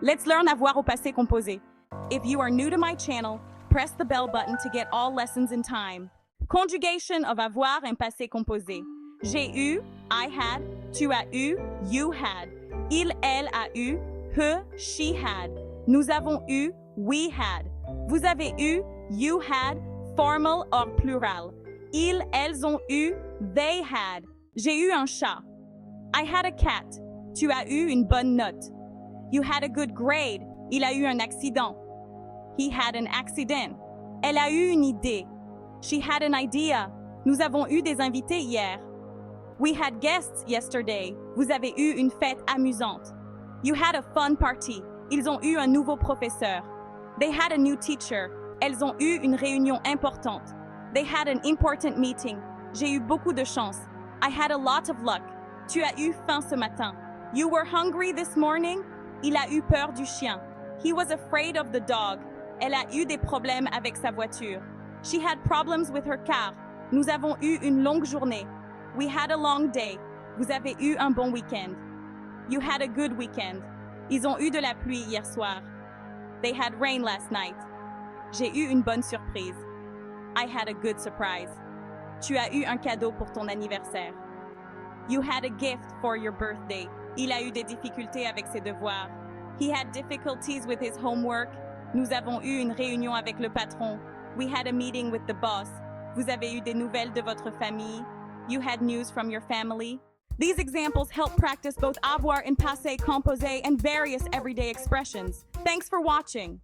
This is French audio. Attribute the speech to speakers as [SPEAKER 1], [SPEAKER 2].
[SPEAKER 1] Let's learn avoir au passé composé. If you are new to my channel, press the bell button to get all lessons in time. Conjugation of avoir en passé composé. J'ai eu, I had. Tu as eu, you had. Il, elle a eu, he, she had. Nous avons eu, we had. Vous avez eu, you had, formal or plural. Ils, elles ont eu, they had. J'ai eu un chat. I had a cat. Tu as eu une bonne note. You had a good grade. Il a eu un accident. He had an accident. Elle a eu une idée. She had an idea. Nous avons eu des invités hier. We had guests yesterday. Vous avez eu une fête amusante. You had a fun party. Ils ont eu un nouveau professeur. They had a new teacher. Elles ont eu une réunion importante. They had an important meeting. J'ai eu beaucoup de chance. I had a lot of luck. Tu as eu faim ce matin. You were hungry this morning? Il a eu peur du chien. He was afraid of the dog. Elle a eu des problèmes avec sa voiture. She had problems with her car. Nous avons eu une longue journée. We had a long day. Vous avez eu un bon week-end. You had a good weekend. Ils ont eu de la pluie hier soir. They had rain last night. J'ai eu une bonne surprise. I had a good surprise. Tu as eu un cadeau pour ton anniversaire. You had a gift for your birthday. Il a eu des difficultés avec ses devoirs. He had difficulties with his homework. Nous avons eu une réunion avec le patron. We had a meeting with the boss. Vous avez eu des nouvelles de votre famille. You had news from your family. These examples help practice both avoir in passé composé and various everyday expressions. Thanks for watching.